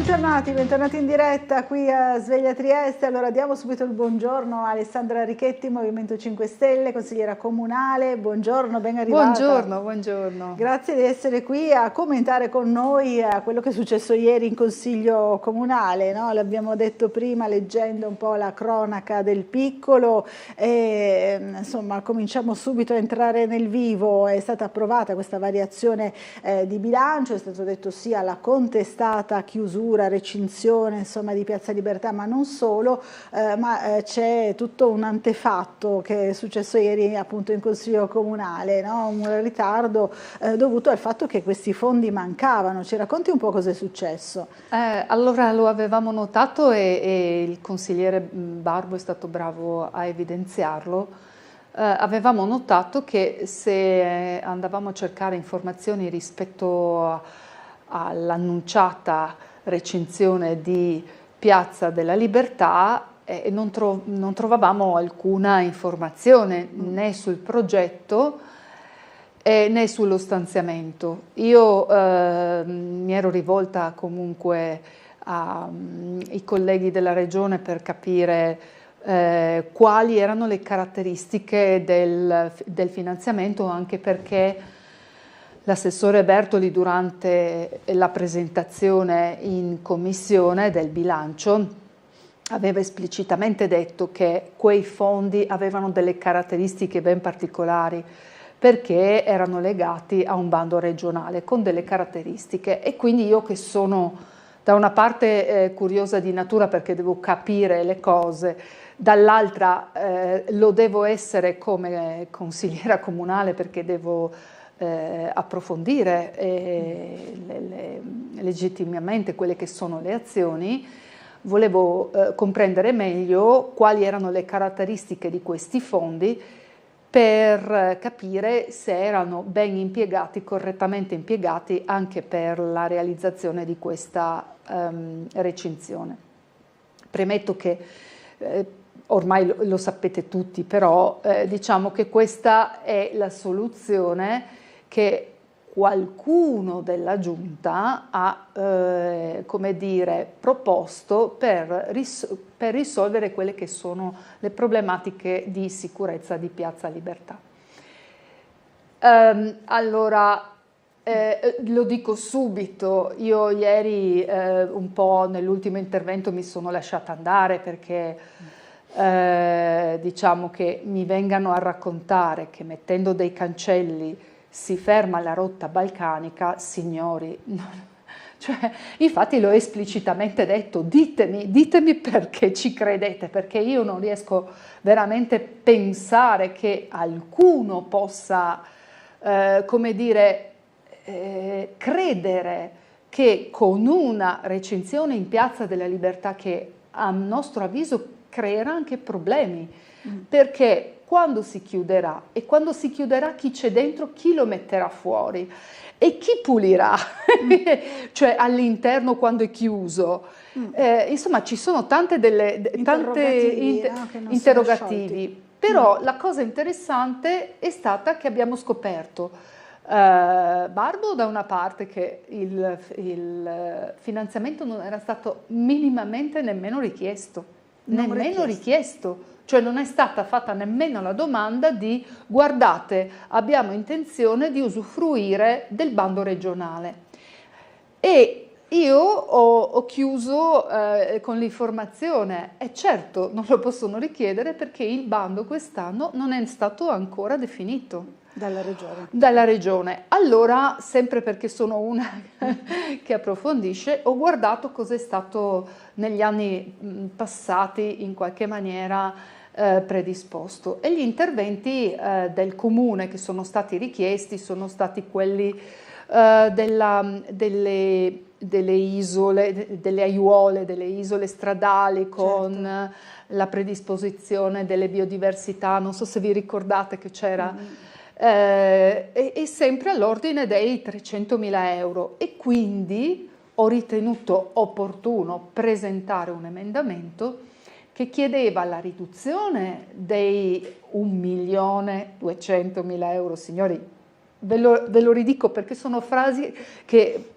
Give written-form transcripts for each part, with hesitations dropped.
Bentornati in diretta qui a Sveglia Trieste. Allora diamo subito il buongiorno a Alessandra Richetti, Movimento 5 Stelle, consigliera comunale. Buongiorno, ben arrivata. Buongiorno. Grazie di essere qui a commentare con noi quello che è successo ieri in Consiglio Comunale, no? L'abbiamo detto prima leggendo un po' la cronaca del piccolo e insomma cominciamo subito a entrare nel vivo. È stata approvata questa variazione di bilancio, è stato detto sì alla contestata chiusura, recinzione insomma di Piazza Libertà, ma non solo, ma c'è tutto un antefatto che è successo ieri appunto in Consiglio Comunale, no? Un ritardo dovuto al fatto che questi fondi mancavano. Ci racconti un po' cosa è successo? Allora lo avevamo notato e il consigliere Barbo è stato bravo a evidenziarlo. Avevamo notato che se andavamo a cercare informazioni rispetto all'annunciata recinzione di Piazza della Libertà non trovavamo alcuna informazione né sul progetto né sullo stanziamento. Io mi ero rivolta comunque ai colleghi della Regione per capire quali erano le caratteristiche del finanziamento, anche perché l'assessore Bertoli durante la presentazione in commissione del bilancio aveva esplicitamente detto che quei fondi avevano delle caratteristiche ben particolari perché erano legati a un bando regionale con delle caratteristiche, e quindi io, che sono da una parte curiosa di natura perché devo capire le cose, dall'altra lo devo essere come consigliera comunale perché devo approfondire legittimamente quelle che sono le azioni, volevo comprendere meglio quali erano le caratteristiche di questi fondi per capire se erano ben impiegati, correttamente impiegati anche per la realizzazione di questa recinzione. Premetto che ormai lo sapete tutti, però diciamo che questa è la soluzione che qualcuno della Giunta ha come dire, proposto per risolvere quelle che sono le problematiche di sicurezza di Piazza Libertà. Allora, lo dico subito, io ieri un po' nell'ultimo intervento mi sono lasciata andare perché diciamo che mi vengano a raccontare che mettendo dei cancelli si ferma la rotta balcanica, signori, cioè, infatti l'ho esplicitamente detto, ditemi perché ci credete, perché io non riesco veramente a pensare che qualcuno possa, come dire, credere che con una recinzione in Piazza della Libertà, che a nostro avviso creerà anche problemi, perché quando si chiuderà, e quando si chiuderà chi c'è dentro, chi lo metterà fuori e chi pulirà, cioè all'interno quando è chiuso. Insomma, ci sono tante interrogativi, però la cosa interessante è stata che abbiamo scoperto Barbo da una parte che il finanziamento non era stato minimamente nemmeno richiesto. Cioè non è stata fatta nemmeno la domanda di guardate, abbiamo intenzione di usufruire del bando regionale. E io ho chiuso con l'informazione, e certo non lo possono richiedere perché il bando quest'anno non è stato ancora definito. Dalla Regione. Allora, sempre perché sono una che approfondisce, ho guardato cosa è stato negli anni passati in qualche maniera predisposto, e gli interventi del comune che sono stati richiesti sono stati quelli delle isole, delle aiuole, delle isole stradali con la predisposizione delle biodiversità. Non so se vi ricordate che c'era e sempre all'ordine dei 300.000 euro, e quindi ho ritenuto opportuno presentare un emendamento che chiedeva la riduzione dei 1.200.000 euro. Signori, ve lo ridico perché sono frasi che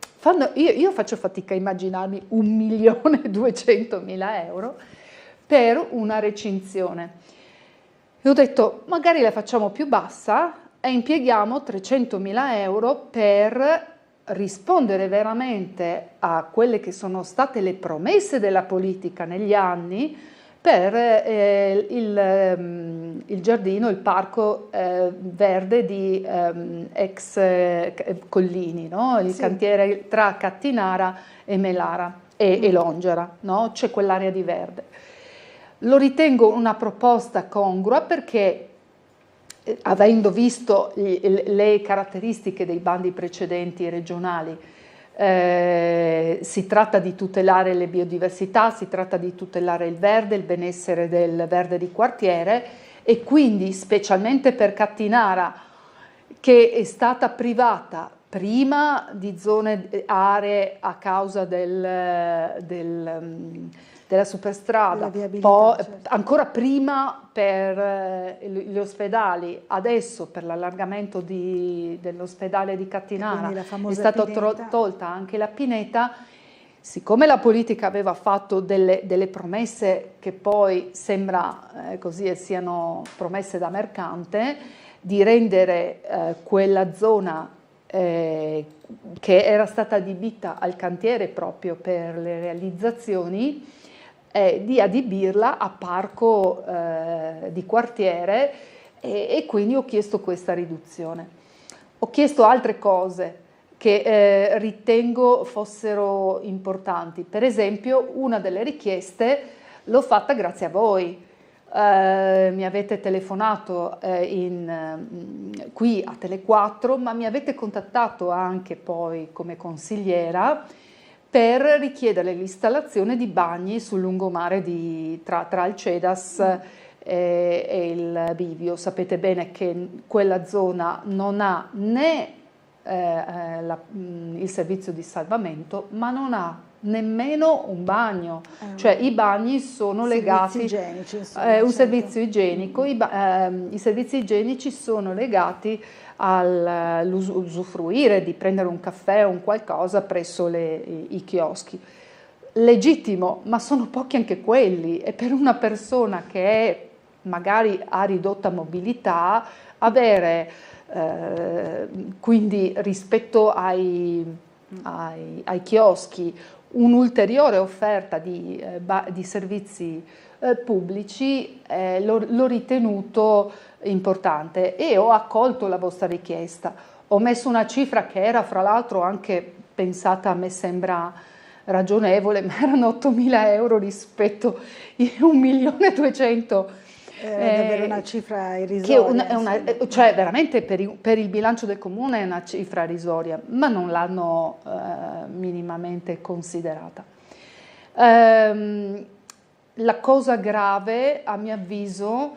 io faccio fatica a immaginarmi 1.200.000 euro per una recinzione. E ho detto, magari la facciamo più bassa e impieghiamo 300.000 euro per rispondere veramente a quelle che sono state le promesse della politica negli anni per il giardino, il parco verde di ex Collini, no? Il cantiere tra Cattinara e Melara e Longera, no? C'è quell'area di verde. Lo ritengo una proposta congrua perché, avendo visto le caratteristiche dei bandi precedenti regionali, si tratta di tutelare le biodiversità, si tratta di tutelare il verde, il benessere del verde di quartiere, e quindi specialmente per Cattinara, che è stata privata prima di aree a causa della superstrada, poi, certo, ancora prima per gli ospedali, adesso per l'allargamento dell'ospedale di Cattinara è stata tolta anche la pineta. Siccome la politica aveva fatto delle promesse che poi sembra così siano promesse da mercante, di rendere quella zona che era stata adibita al cantiere proprio per le realizzazioni, di adibirla a parco di quartiere, e quindi ho chiesto questa riduzione. Ho chiesto altre cose che ritengo fossero importanti. Per esempio, una delle richieste l'ho fatta grazie a voi. Mi avete telefonato qui a Tele4, ma mi avete contattato anche poi come consigliera per richiedere l'installazione di bagni sul lungomare tra il CEDAS e il Bivio. Sapete bene che quella zona non ha né il servizio di salvamento, ma non ha nemmeno un bagno, cioè i bagni sono legati, igienici, un servizio igienico, i servizi igienici sono legati all'usufruire di prendere un caffè o un qualcosa presso i chioschi. Legittimo, ma sono pochi anche quelli, e per una persona che magari ha ridotta mobilità, avere quindi rispetto ai chioschi un'ulteriore offerta di servizi pubblici, l'ho ritenuto importante e ho accolto la vostra richiesta. Ho messo una cifra che era fra l'altro anche pensata, a me sembra ragionevole, ma erano 8.000 euro rispetto a 1.200.000. È davvero una cifra irrisoria. Cioè veramente per il bilancio del comune è una cifra irrisoria, ma non l'hanno minimamente considerata. La cosa grave, a mio avviso,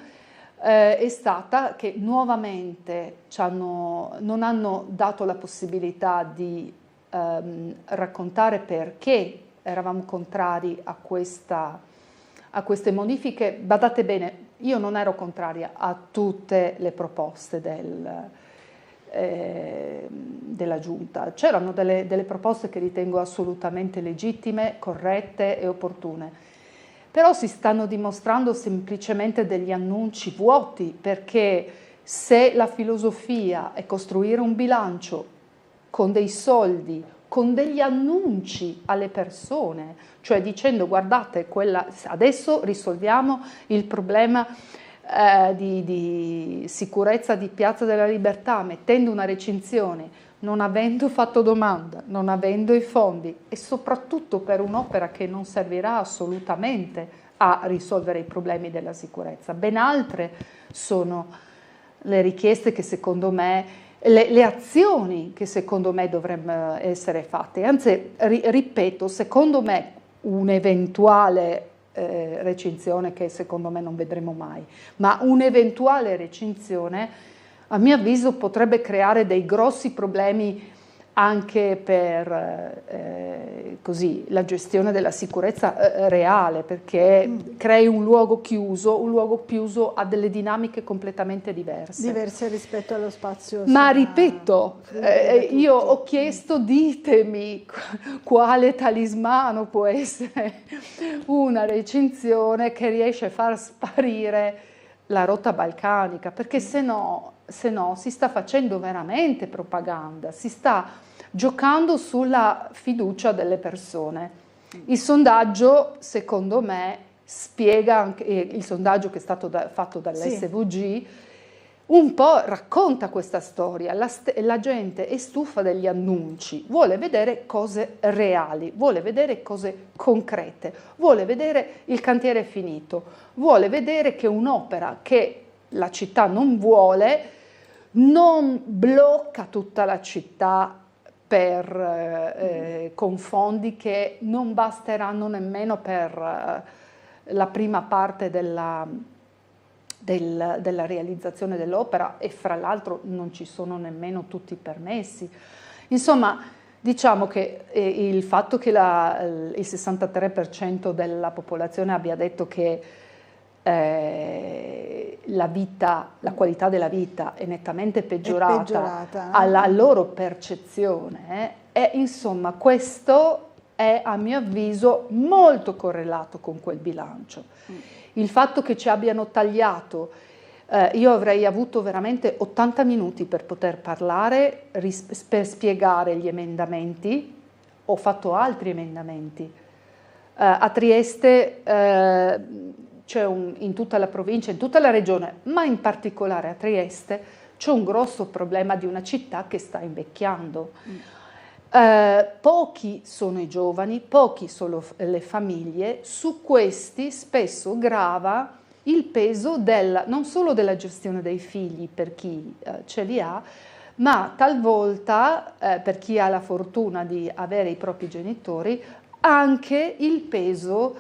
è stata che nuovamente non hanno dato la possibilità di raccontare perché eravamo contrari a queste modifiche. Badate bene, io non ero contraria a tutte le proposte della Giunta. C'erano delle proposte che ritengo assolutamente legittime, corrette e opportune, però si stanno dimostrando semplicemente degli annunci vuoti, perché se la filosofia è costruire un bilancio con dei soldi, con degli annunci alle persone, cioè dicendo guardate, adesso risolviamo il problema di sicurezza di Piazza della Libertà, mettendo una recinzione, non avendo fatto domanda, non avendo i fondi, e soprattutto per un'opera che non servirà assolutamente a risolvere i problemi della sicurezza. Ben altre sono le richieste che secondo me, le azioni che secondo me dovrebbero essere fatte. Anzi, ripeto, secondo me un'eventuale recinzione, che secondo me non vedremo mai, ma un'eventuale recinzione a mio avviso potrebbe creare dei grossi problemi anche per così, la gestione della sicurezza reale, perché crei un luogo chiuso ha delle dinamiche completamente diverse. Diverse rispetto allo spazio. Ma ripeto, io ho chiesto, ditemi quale talismano può essere una recinzione che riesce a far sparire la rotta balcanica, perché se no si sta facendo veramente propaganda, si sta giocando sulla fiducia delle persone. Il sondaggio, secondo me, spiega anche, il sondaggio che è stato fatto dall'SVG, un po' racconta questa storia. La gente è stufa degli annunci, vuole vedere cose reali, vuole vedere cose concrete, vuole vedere il cantiere finito, vuole vedere che un'opera che la città non vuole non blocca tutta la città con fondi che non basteranno nemmeno per la prima parte della realizzazione dell'opera, e fra l'altro non ci sono nemmeno tutti i permessi. Insomma, diciamo che il fatto che il 63% della popolazione abbia detto che la qualità della vita è nettamente peggiorata alla loro percezione, insomma, questo è a mio avviso molto correlato con quel bilancio. Il fatto che ci abbiano tagliato, io avrei avuto veramente 80 minuti per poter parlare, per spiegare gli emendamenti, ho fatto altri emendamenti. A Trieste c'è in tutta la provincia, in tutta la regione, ma in particolare a Trieste, c'è un grosso problema di una città che sta invecchiando. Pochi sono i giovani, pochi sono le famiglie, su questi spesso grava il peso non solo della gestione dei figli per chi ce li ha, ma talvolta per chi ha la fortuna di avere i propri genitori, anche il peso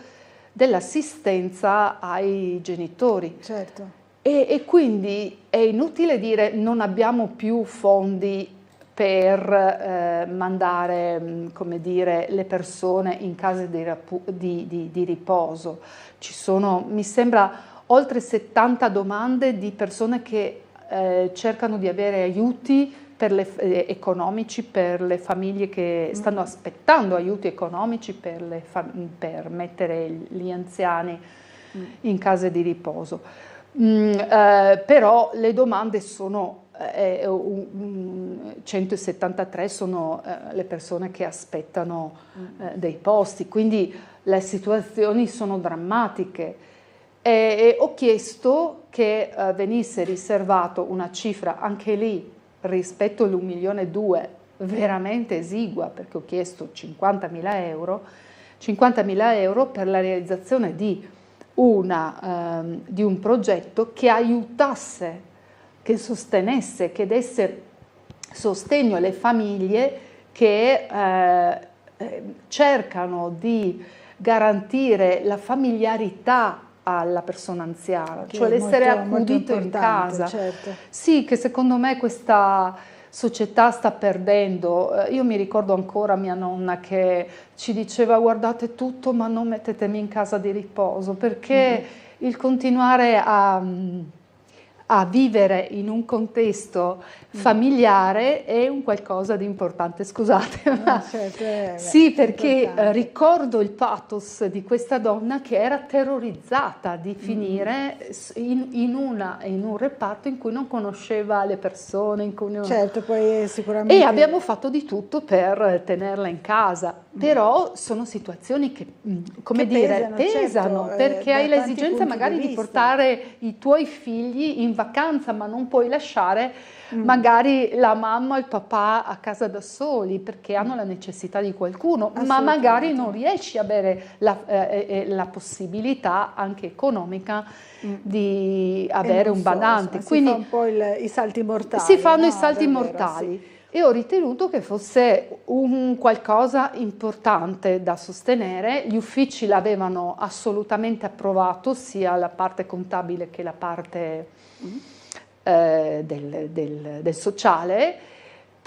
dell'assistenza ai genitori. Certo. E quindi è inutile dire non abbiamo più fondi per mandare, come dire, le persone in case di riposo. Ci sono, mi sembra, oltre 70 domande di persone che cercano di avere aiuti economici per le famiglie che stanno aspettando aiuti economici per mettere gli anziani in case di riposo. Però le domande sono 173 sono le persone che aspettano dei posti, quindi le situazioni sono drammatiche. E ho chiesto che venisse riservato una cifra anche lì rispetto all'1,2 milioni veramente esigua, perché ho chiesto 50.000 euro per la realizzazione di un progetto che aiutasse, che sostenesse, che desse sostegno alle famiglie che cercano di garantire la familiarità alla persona anziana, cioè l'essere accudito in casa. Certo. Sì, che secondo me questa società sta perdendo. Io mi ricordo ancora mia nonna che ci diceva: guardate tutto, ma non mettetemi in casa di riposo, perché il continuare a vivere in un contesto familiare è un qualcosa di importante. Scusate, ma certo, sì, perché ricordo il pathos di questa donna che era terrorizzata di finire in un reparto in cui non conosceva le persone, in cui certo, poi sicuramente. E abbiamo fatto di tutto per tenerla in casa, però sono situazioni che, come dire, pesano, certo, perché hai l'esigenza magari di portare i tuoi figli in vacanza, ma non puoi lasciare magari la mamma o il papà a casa da soli perché hanno la necessità di qualcuno, ma magari non riesci a avere la possibilità anche economica di avere un badante. Quindi si fa un po' i salti mortali. Si fanno i salti mortali. Sì. E ho ritenuto che fosse un qualcosa importante da sostenere. Gli uffici l'avevano assolutamente approvato, sia la parte contabile che la parte del sociale,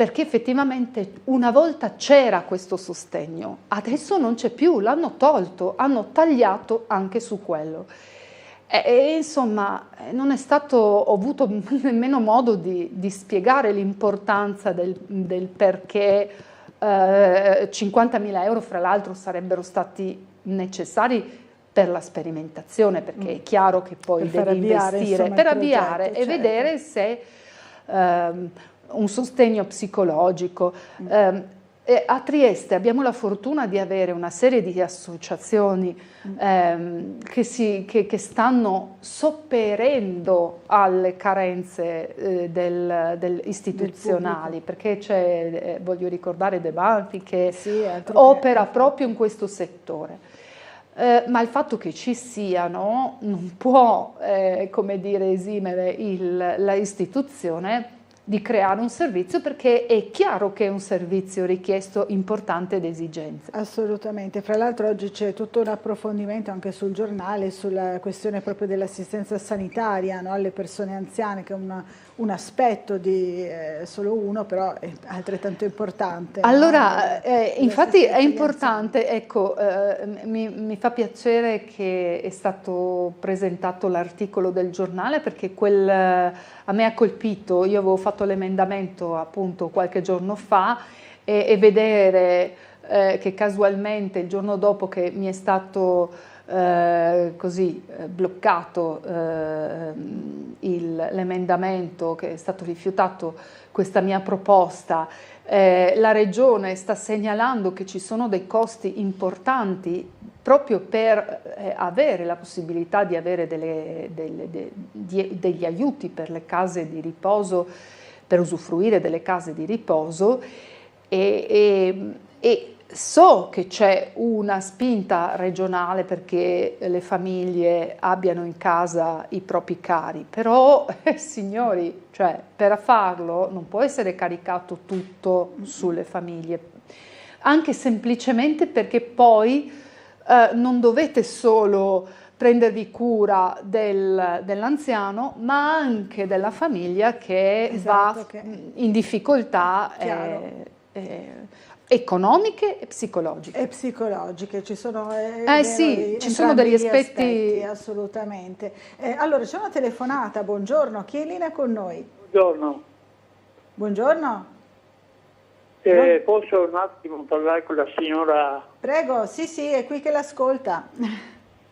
perché effettivamente una volta c'era questo sostegno, adesso non c'è più, l'hanno tolto, hanno tagliato anche su quello. Insomma, non è stato, ho avuto nemmeno modo di spiegare l'importanza del perché 50.000 euro, fra l'altro, sarebbero stati necessari per la sperimentazione, perché è chiaro che poi devi investire per avviare e vedere se un sostegno psicologico. A Trieste abbiamo la fortuna di avere una serie di associazioni che stanno sopperendo alle carenze istituzionali, perché c'è, voglio ricordare De Banfi, che opera proprio in questo settore. Ma il fatto che ci siano non può, come dire, esimere l'istituzione di creare un servizio, perché è chiaro che è un servizio richiesto, importante ed esigente. Assolutamente, fra l'altro oggi c'è tutto un approfondimento anche sul giornale sulla questione proprio dell'assistenza sanitaria, no? Alle persone anziane, che è un aspetto di solo uno, però è altrettanto importante. Allora, no? Infatti è importante, ecco, mi fa piacere che è stato presentato l'articolo del giornale, perché a me ha colpito. Io avevo fatto l'emendamento appunto qualche giorno fa e vedere che casualmente il giorno dopo che mi è stato bloccato l'emendamento, che è stato rifiutato questa mia proposta, la Regione sta segnalando che ci sono dei costi importanti proprio per avere la possibilità di avere degli aiuti per le case di riposo, per usufruire delle case di riposo, e so che c'è una spinta regionale perché le famiglie abbiano in casa i propri cari, però signori, cioè, per farlo non può essere caricato tutto sulle famiglie, anche semplicemente perché poi non dovete solo prendervi cura dell'anziano, ma anche della famiglia che va in difficoltà economiche e psicologiche. E psicologiche, ci sono, sì, ci sono degli aspetti. Assolutamente. Allora, c'è una telefonata, buongiorno, chi è in linea con noi? Buongiorno. Buongiorno. Posso un attimo parlare con la signora? Prego, sì, è qui che l'ascolta.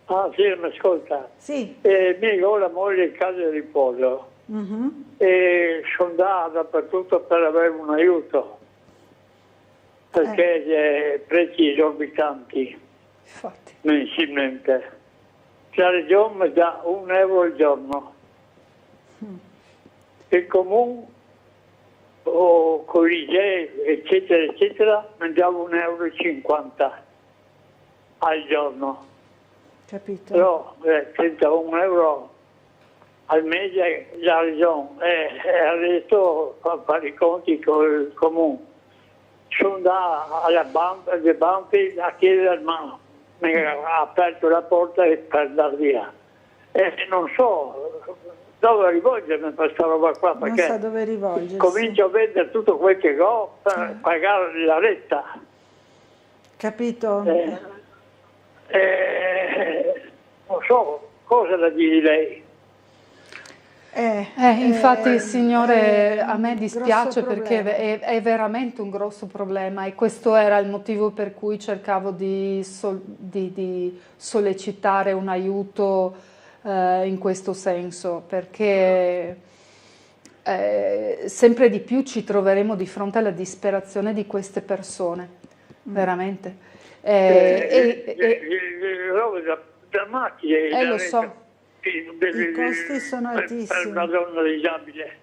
Ah, sì, mi ascolta? Sì. Ho la moglie in casa di riposo e sono andato dappertutto per avere un aiuto, perché c'è prezzi esorbitanti. Infatti. Mensilmente. La Regione mi dà €1 al giorno. Il comune o con l'ISEE, eccetera, eccetera, mi dava €1,50 al giorno. Capito. Però 31 euro al mese la Regione ha detto a fare i conti con il comune. Sono andato alla banca dei banchi a chiedere, ma mi ha aperto la porta per andare via. E non so dove rivolgermi per questa roba qua, perché non sa dove rivolgersi. Comincio a vendere tutto quel che ho per pagare la retta. Capito? Non so cosa da dire lei. Infatti, signore, a me dispiace perché è veramente un grosso problema, e questo era il motivo per cui cercavo di sollecitare un aiuto in questo senso, perché sempre di più ci troveremo di fronte alla disperazione di queste persone, veramente. Robe drammatiche. Lo so. I costi sono altissimi. Per una donna disabile.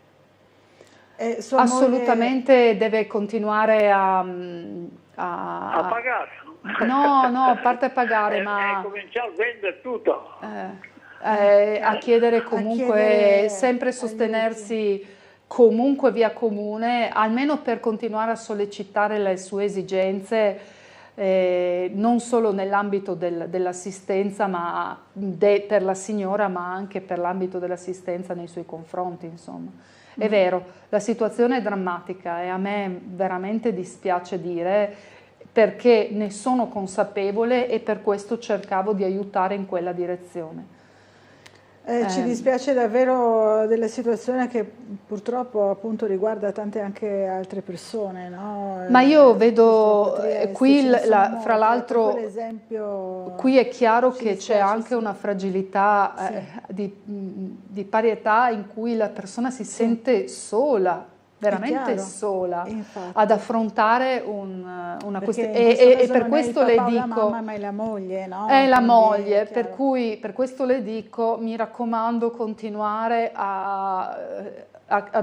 Assolutamente deve continuare a pagare. No, a parte pagare, ma cominciare a vendere tutto. A chiedere comunque, sempre sostenersi comunque via comune, almeno per continuare a sollecitare le sue esigenze. Non solo nell'ambito dell'assistenza per la signora, ma anche per l'ambito dell'assistenza nei suoi confronti, insomma. È vero, la situazione è drammatica e a me veramente dispiace dire, perché ne sono consapevole e per questo cercavo di aiutare in quella direzione. Ci dispiace davvero della situazione che purtroppo appunto riguarda tante anche altre persone, no? Ma io vedo qui, fra l'altro, qui è chiaro che c'è anche una fragilità di parietà in cui la persona si sente sola, veramente sola, ad affrontare una questione. E per questo le dico, mamma, ma è la moglie, no? È la moglie, per cui per questo le dico, mi raccomando, continuare a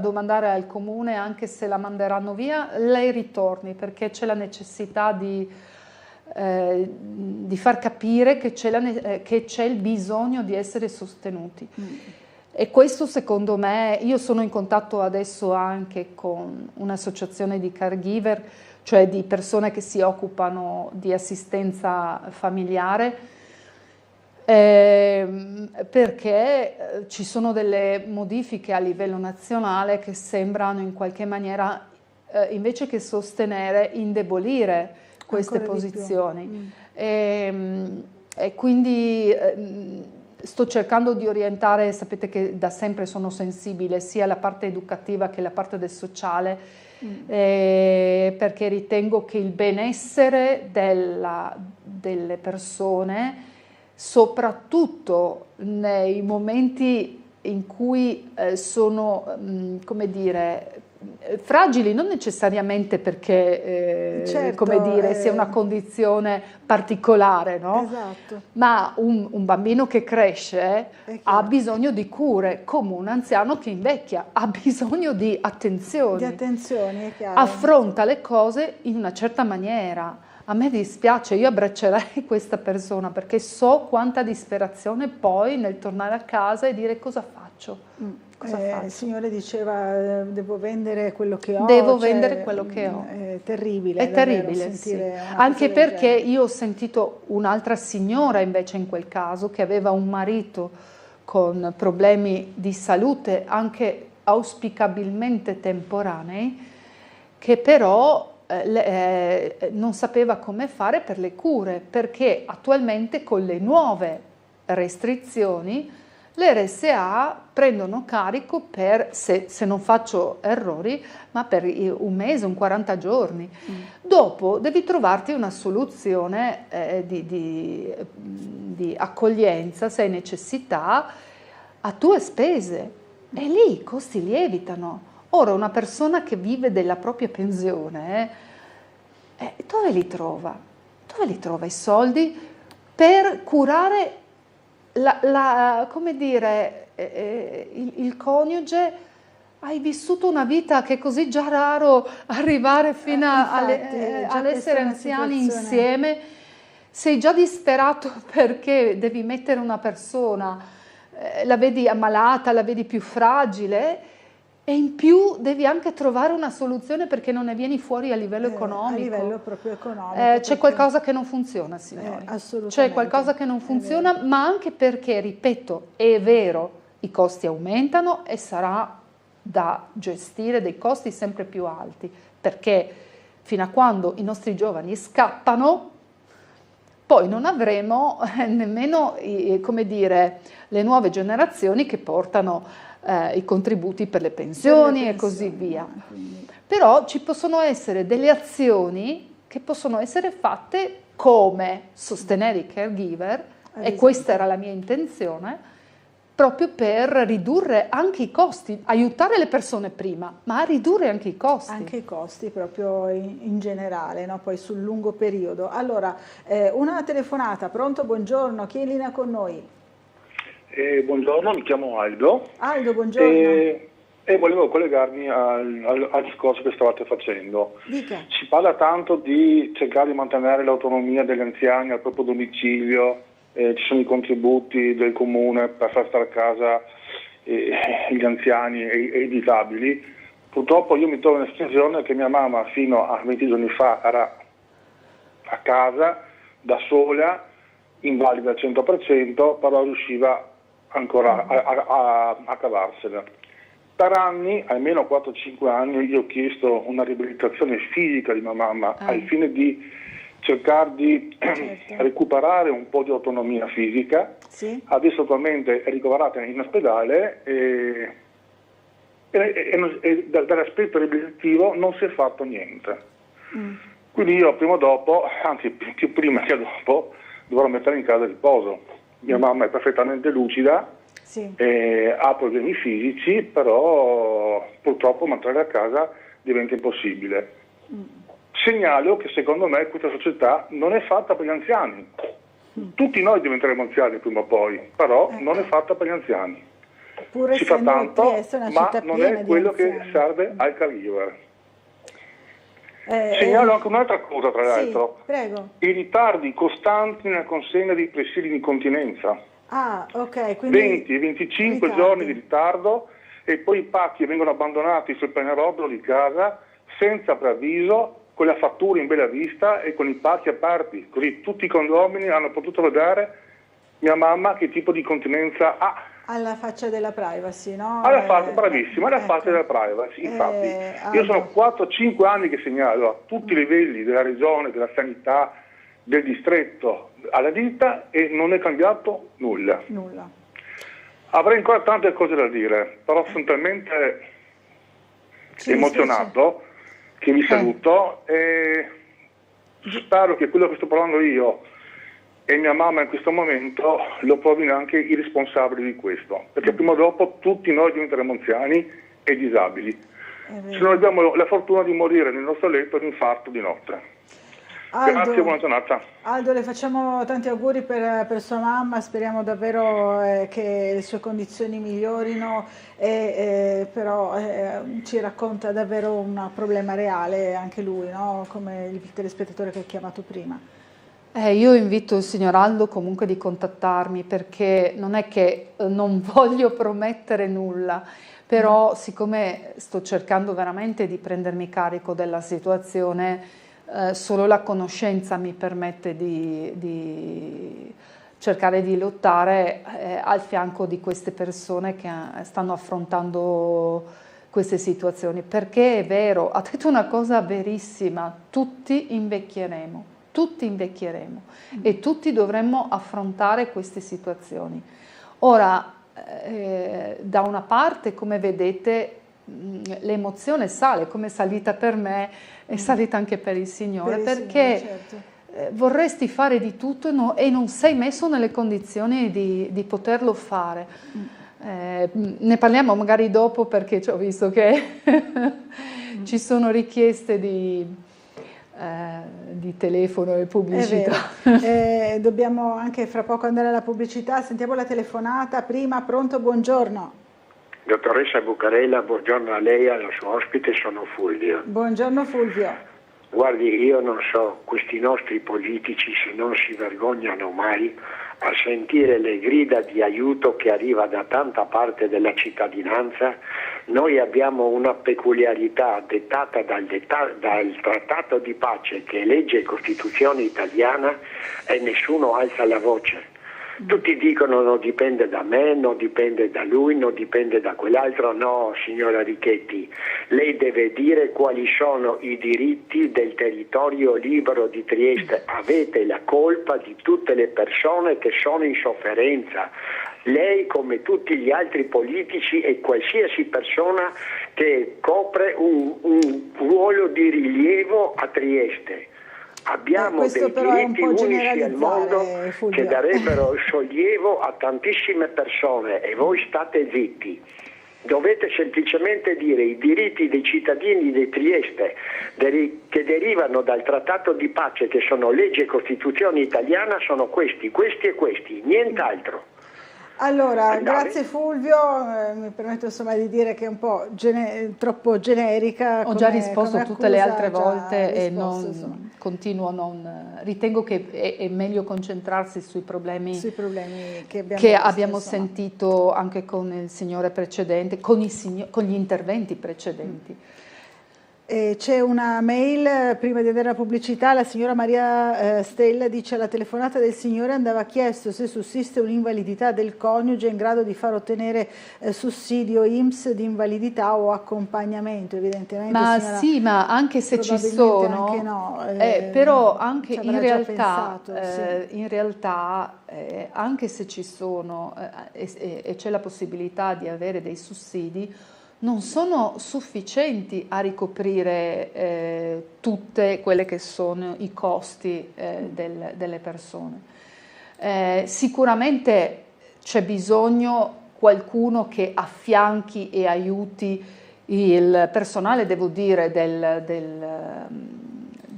domandare al comune, anche se la manderanno via, lei ritorni, perché c'è la necessità di far capire che c'è il bisogno di essere sostenuti. E questo secondo me, io sono in contatto adesso anche con un'associazione di caregiver, cioè di persone che si occupano di assistenza familiare, perché ci sono delle modifiche a livello nazionale che sembrano in qualche maniera, invece che sostenere, indebolire queste posizioni. E quindi sto cercando di orientare, sapete che da sempre sono sensibile sia alla parte educativa che alla parte del sociale, perché ritengo che il benessere delle persone, soprattutto nei momenti in cui sono, come dire, fragili, non necessariamente perché come dire, sia una condizione particolare, no? Esatto. Ma un bambino che cresce ha bisogno di cure, come un anziano che invecchia ha bisogno di attenzioni. Di attenzioni, è chiaro. Affronta le cose in una certa maniera. A me dispiace, io abbraccerei questa persona perché so quanta disperazione poi nel tornare a casa e dire cosa faccio. Il Signore diceva devo vendere quello che ho. Devo vendere quello che ho. È terribile. È terribile, sì. Anche perché io ho sentito un'altra signora invece in quel caso che aveva un marito con problemi di salute anche auspicabilmente temporanei, che però non sapeva come fare per le cure, perché attualmente con le nuove restrizioni le RSA prendono carico per, se non faccio errori, ma per un mese, un 40 giorni. Dopo devi trovarti una soluzione di accoglienza, se hai necessità, a tue spese. E lì i costi lievitano. Ora una persona che vive della propria pensione, dove li trova? Dove li trova i soldi per curare come dire, il coniuge? Hai vissuto una vita che è così già raro arrivare fino all'essere anziani insieme, sei già disperato perché devi mettere una persona, la vedi ammalata, la vedi più fragile, e in più devi anche trovare una soluzione perché non ne vieni fuori a livello economico. A livello proprio economico. C'è qualcosa che non funziona, signori. Assolutamente. C'è qualcosa che non funziona, ma anche perché, ripeto, è vero, i costi aumentano e sarà da gestire dei costi sempre più alti, perché fino a quando i nostri giovani scappano, poi non avremo nemmeno, come dire, le nuove generazioni che portano i contributi per le pensioni e così via. Però ci possono essere delle azioni che possono essere fatte, come sostenere i caregiver, e questa era la mia intenzione, proprio per ridurre anche i costi, aiutare le persone prima, ma ridurre anche i costi. Anche i costi proprio in generale, no? Poi sul lungo periodo. Allora, una telefonata, pronto, buongiorno, chi è in linea con noi? Buongiorno, mi chiamo Aldo. Aldo, buongiorno. E volevo collegarmi al discorso che stavate facendo. Dica. Si parla tanto di cercare di mantenere l'autonomia degli anziani al proprio domicilio, ci sono i contributi del comune per far stare a casa gli anziani e i disabili. Purtroppo io mi trovo in una situazione che mia mamma fino a 20 giorni fa era a casa, da sola, invalida al 100%, però riusciva ancora a cavarsela. Per anni, almeno 4-5 anni, io ho chiesto una riabilitazione fisica di mia mamma al fine di cercare di recuperare un po' di autonomia fisica. Sì. Adesso attualmente è ricoverata in ospedale e dall'aspetto riabilitativo non si è fatto niente. Quindi io prima o dopo, anzi più prima che dopo, dovrò mettere in casa di riposo. Mia mamma è perfettamente lucida, Sì. ha problemi fisici, però purtroppo mantenere a casa diventa impossibile. Segnalo che secondo me questa società non è fatta per gli anziani. Tutti noi diventeremo anziani prima o poi, però non è fatta per gli anziani. Pur Si fa essendo tanto, Trieste una ma città non piena è di quello che anziani. serve al caregiver. Segnalo anche un'altra cosa, tra l'altro. Sì, prego. I ritardi costanti nella consegna dei presidi di incontinenza. Ah, ok, quindi 20 e 25 ritardi. giorni di ritardo e poi i pacchi vengono abbandonati sul pianerottolo di casa senza preavviso, con la fattura in bella vista e con i pacchi aperti, così tutti i condomini hanno potuto vedere mia mamma che tipo di continenza ha. Alla faccia della privacy, no? Bravissima, alla faccia della privacy. Infatti, io sono 4-5 anni che segnalo a tutti i livelli della regione, della sanità, del distretto, alla ditta e non è cambiato nulla. Nulla. Avrei ancora tante cose da dire, però sono talmente emozionato che vi saluto e spero che quello che sto parlando io e mia mamma in questo momento lo provino anche i responsabili di questo, perché prima o dopo tutti noi diventeremo anziani e disabili. Se non abbiamo la fortuna di morire nel nostro letto di infarto di notte. Grazie, buona giornata. Aldo, le facciamo tanti auguri per sua mamma, speriamo davvero che le sue condizioni migliorino, però ci racconta davvero un problema reale anche lui, no? Come il telespettatore che ha chiamato prima. Io invito il signor Aldo comunque di contattarmi, perché non è che non voglio promettere nulla, però siccome sto cercando veramente di prendermi carico della situazione, solo la conoscenza mi permette di cercare di lottare al fianco di queste persone che stanno affrontando queste situazioni, perché è vero, ha detto una cosa verissima, tutti invecchieremo e tutti dovremmo affrontare queste situazioni. Ora, da una parte, come vedete, l'emozione sale, come è salita per me, è salita anche per il Signore, perché vorresti fare di tutto e non sei messo nelle condizioni di poterlo fare. Ne parliamo magari dopo, perché ho visto che ci sono richieste di telefono e pubblicità. Dobbiamo anche fra poco andare alla pubblicità, sentiamo la telefonata. Prima, pronto, buongiorno. Dottoressa Bucarella, buongiorno a lei e alla sua ospite, sono Fulvio. Buongiorno Fulvio. Guardi, io non so, questi nostri politici se non si vergognano mai a sentire le grida di aiuto che arriva da tanta parte della cittadinanza. Noi abbiamo una peculiarità dettata dal Trattato di pace che è legge e Costituzione italiana e nessuno alza la voce. Tutti dicono non dipende da me, non dipende da lui, non dipende da quell'altro. No, signora Richetti, lei deve dire quali sono i diritti del territorio libero di Trieste. Avete la colpa di tutte le persone che sono in sofferenza. Lei, come tutti gli altri politici e qualsiasi persona che copre un ruolo di rilievo a Trieste. Abbiamo dei diritti unici al mondo che darebbero sollievo a tantissime persone e voi state zitti. Dovete semplicemente dire i diritti dei cittadini di Trieste che derivano dal Trattato di pace, che sono legge e Costituzione italiana, sono questi e questi, nient'altro. Allora, grazie Fulvio, mi permetto insomma di dire che è un po' troppo generica. Ho già risposto tutte le altre volte e ritengo che è meglio concentrarsi sui problemi che abbiamo sentito anche con il signore precedente, con gli interventi precedenti. C'è una mail, prima di andare alla pubblicità, la signora Maria Stella dice: alla telefonata del signore andava chiesto se sussiste un'invalidità del coniuge in grado di far ottenere sussidio INPS di invalidità o accompagnamento. Evidentemente, ma signora, sì, ma anche se ci sono, anche no, però anche in realtà, anche se ci sono e c'è la possibilità di avere dei sussidi, non sono sufficienti a ricoprire tutte quelle che sono i costi delle persone. Sicuramente c'è bisogno qualcuno che affianchi e aiuti il personale, devo dire, del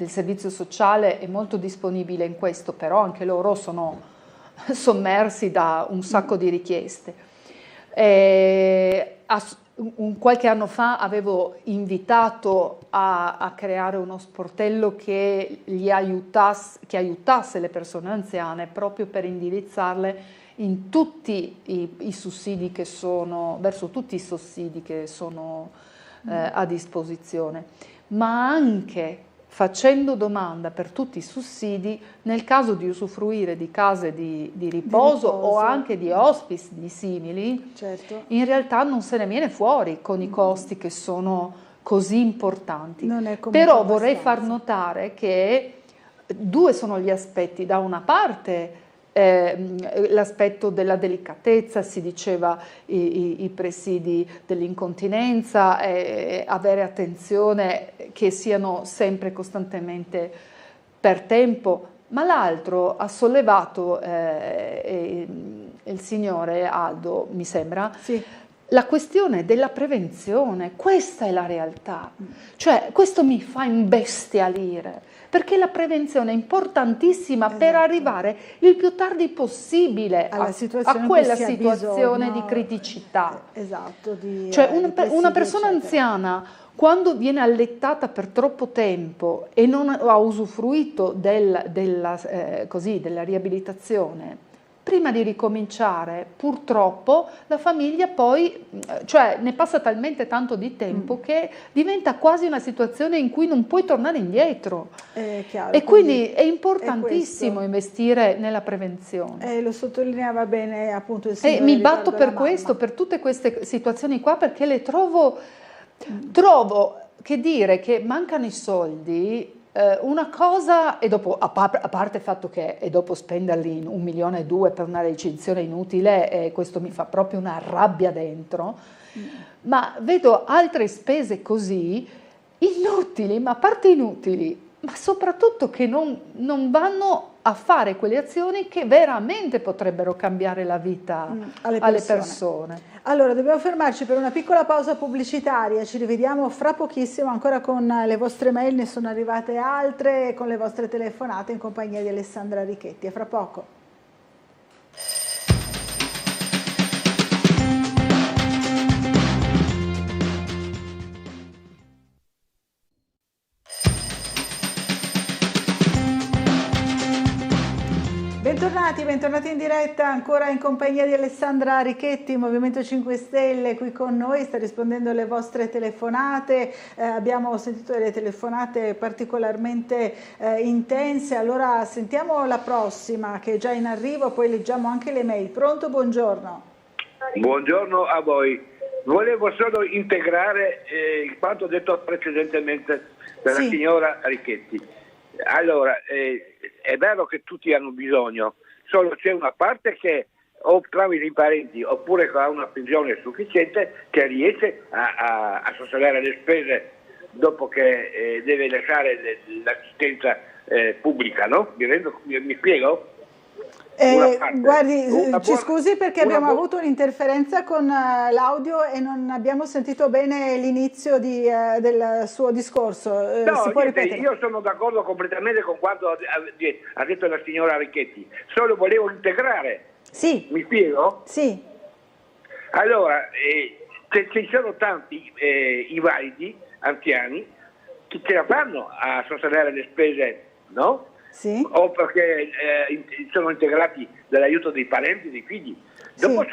servizio sociale è molto disponibile in questo, però anche loro sono sommersi da un sacco di richieste. Qualche anno fa avevo invitato a creare uno sportello che aiutasse le persone anziane proprio per indirizzarle in tutti i sussidi che sono, verso tutti i sussidi che sono a disposizione, ma anche facendo domanda per tutti i sussidi nel caso di usufruire di case di riposo o anche di hospice di simili, certo. In realtà non se ne viene fuori con i costi che sono così importanti. Però vorrei far notare che due sono gli aspetti: da una parte l'aspetto della delicatezza, si diceva i presidi dell'incontinenza, avere attenzione che siano sempre costantemente per tempo, ma l'altro ha sollevato il signore Aldo, mi sembra, sì, la questione della prevenzione. Questa è la realtà, cioè questo mi fa imbestialire, perché la prevenzione è importantissima, esatto, per arrivare il più tardi possibile a quella situazione di criticità. Esatto, cioè una persona anziana, quando viene allettata per troppo tempo e non ha usufruito della riabilitazione, prima di ricominciare, purtroppo, la famiglia poi, cioè ne passa talmente tanto di tempo che diventa quasi una situazione in cui non puoi tornare indietro. Chiaro, e quindi è importantissimo investire nella prevenzione. Lo sottolineava bene appunto il signore. E mi batto per questo, per tutte queste situazioni qua, perché le trovo che dire che mancano i soldi. Una cosa, e dopo, a parte il fatto che e dopo spenderli in 1,2 milioni per una recinzione inutile, questo mi fa proprio una rabbia dentro, ma vedo altre spese così inutili, ma a parte inutili, ma soprattutto che non vanno a fare quelle azioni che veramente potrebbero cambiare la vita alle persone. Allora, dobbiamo fermarci per una piccola pausa pubblicitaria, ci rivediamo fra pochissimo ancora con le vostre mail, ne sono arrivate altre, con le vostre telefonate in compagnia di Alessandra Richetti. A fra poco. Bentornati in diretta, ancora in compagnia di Alessandra Richetti, Movimento 5 Stelle, qui con noi, sta rispondendo alle vostre telefonate, abbiamo sentito delle telefonate particolarmente intense, allora sentiamo la prossima che è già in arrivo, poi leggiamo anche le mail. Pronto? Buongiorno. Buongiorno a voi, volevo solo integrare quanto detto precedentemente dalla signora Richetti. Allora, è vero che tutti hanno bisogno, solo c'è una parte che o tramite i parenti oppure ha una pensione sufficiente che riesce a sostenere le spese dopo che deve lasciare l'assistenza pubblica, no? Mi spiego? Guardi, ci scusi perché abbiamo avuto un'interferenza con l'audio e non abbiamo sentito bene l'inizio del suo discorso. No, si può ripetere? Io sono d'accordo completamente con quanto ha detto la signora Richetti, solo volevo integrare. Sì. Mi spiego? Sì. Allora, ci sono tanti invalidi, anziani, che ce la fanno a sostenere le spese, no? Sì. O perché sono integrati dall'aiuto dei parenti, dei figli. Dopo ci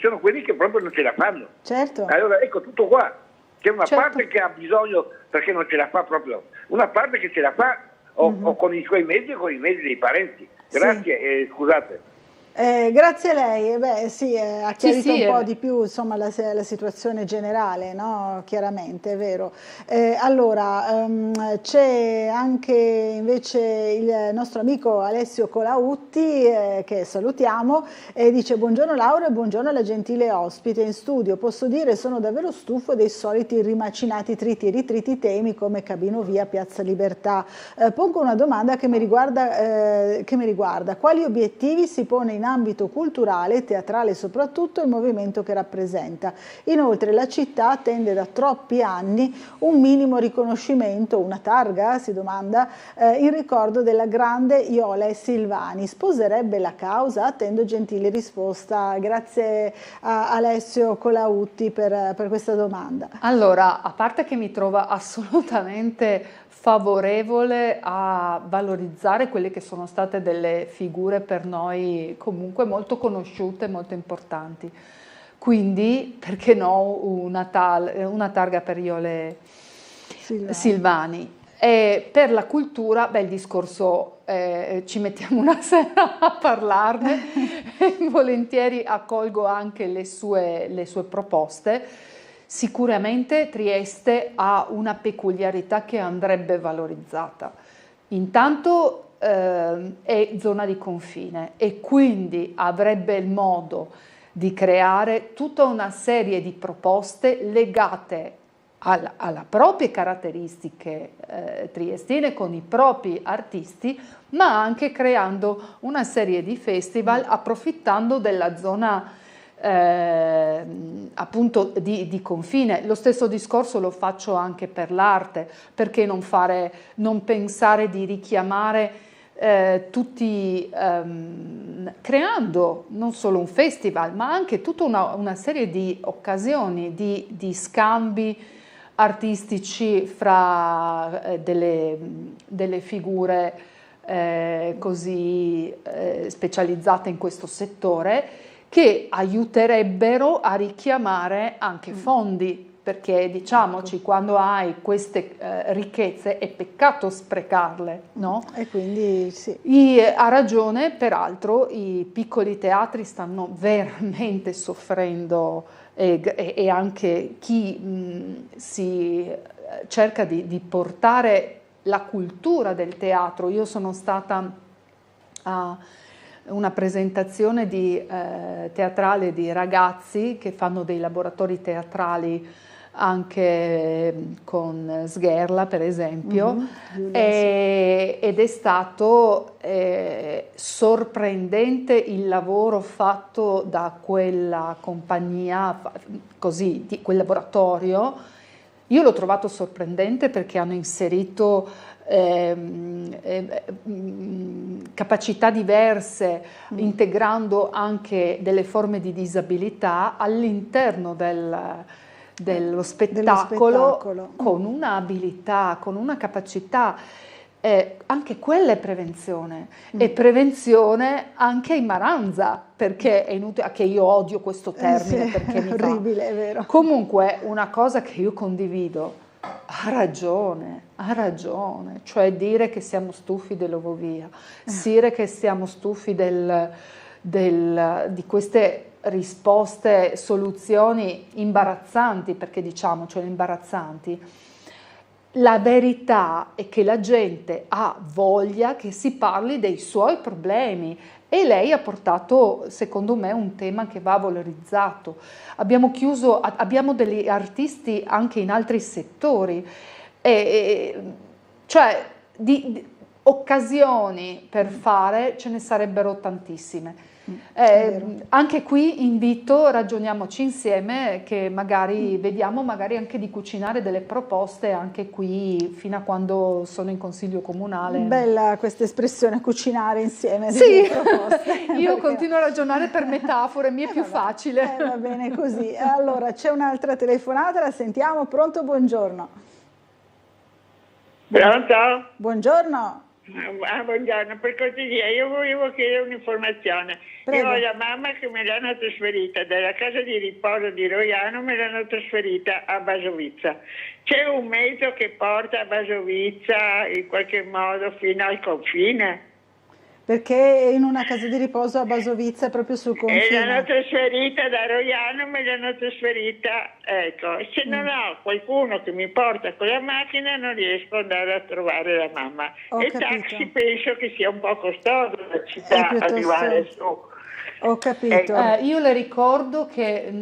sono quelli che proprio non ce la fanno. Certo. Allora ecco tutto qua. C'è una Certo. parte che ha bisogno perché non ce la fa proprio, una parte che ce la fa o con i suoi mezzi o con i mezzi dei parenti. Grazie e scusate. Grazie a lei, beh, sì, ha chiarito sì, un po' di più insomma, la situazione generale, no? Chiaramente, è vero. Allora, c'è anche invece il nostro amico Alessio Colautti, che salutiamo, e dice: buongiorno Laura e buongiorno alla gentile ospite in studio. Posso dire sono davvero stufo dei soliti rimacinati triti e ritriti temi come Cabino Via, Piazza Libertà. Pongo una domanda che mi riguarda. Quali obiettivi si pone in ambito culturale, teatrale soprattutto, il movimento che rappresenta? Inoltre la città attende da troppi anni un minimo riconoscimento, una targa, si domanda, in ricordo della grande Iola e Silvani. Sposerebbe la causa? Attendo gentile risposta. Grazie a Alessio Colautti per questa domanda. Allora, a parte che mi trova assolutamente favorevole a valorizzare quelle che sono state delle figure per noi comunque molto conosciute, molto importanti. Quindi, perché no, una targa per Iole Silvani. E per la cultura, beh, il discorso, ci mettiamo una sera a parlarne, e volentieri accolgo anche le sue proposte. Sicuramente Trieste ha una peculiarità che andrebbe valorizzata. Intanto è zona di confine e quindi avrebbe il modo di creare tutta una serie di proposte legate alle proprie caratteristiche triestine con i propri artisti, ma anche creando una serie di festival approfittando della zona appunto di confine. Lo stesso discorso lo faccio anche per l'arte, perché non pensare di richiamare tutti, creando non solo un festival ma anche tutta una serie di occasioni di scambi artistici fra delle figure così specializzate in questo settore, che aiuterebbero a richiamare anche fondi, perché diciamoci, quando hai queste ricchezze è peccato sprecarle, no? E quindi sì. Ha ragione, peraltro i piccoli teatri stanno veramente soffrendo e anche chi si cerca di portare la cultura del teatro. Io sono stata a una presentazione teatrale di ragazzi che fanno dei laboratori teatrali anche con Sgherla, per esempio, ed è stato sorprendente il lavoro fatto da quella compagnia, così, di quel laboratorio. Io l'ho trovato sorprendente perché hanno inserito capacità diverse, integrando anche delle forme di disabilità all'interno dello spettacolo, con un'abilità, con una capacità, anche quella è prevenzione, e prevenzione anche in Maranza, perché è inutile che io odio questo termine, perché mi fa orribile, è vero. Comunque una cosa che io condivido, ha ragione, cioè dire che siamo stufi dell'Ovovia, dire che siamo stufi di queste risposte, soluzioni imbarazzanti, perché diciamocelo, imbarazzanti. La verità è che la gente ha voglia che si parli dei suoi problemi, e lei ha portato, secondo me, un tema che va valorizzato. Abbiamo degli artisti anche in altri settori, cioè di occasioni per fare ce ne sarebbero tantissime. Anche qui invito, ragioniamoci insieme, che magari vediamo magari anche di cucinare delle proposte anche qui fino a quando sono in consiglio comunale. Bella questa espressione, cucinare insieme. Sì, proposte, io perché... continuo a ragionare per metafore, mi è più facile. Va bene così. Allora c'è un'altra telefonata, la sentiamo. Pronto, buongiorno. Pronto? Buongiorno. Buongiorno, per cortesia, io volevo chiedere un'informazione. Prego. Io ho la mamma che me l'hanno trasferita dalla casa di riposo di Roiano, me l'hanno trasferita a Basovizza. C'è un mezzo che porta a Basovizza in qualche modo fino al confine? Perché in una casa di riposo a Basovizza è proprio sul E l'hanno confine. trasferita da Roiano, me l'hanno trasferita, ecco, se non ho qualcuno che mi porta con la macchina non riesco ad andare a trovare la mamma. Ho E il capito. taxi penso che sia un po' costoso da città piuttosto- arrivare su. Ho capito. Io le ricordo che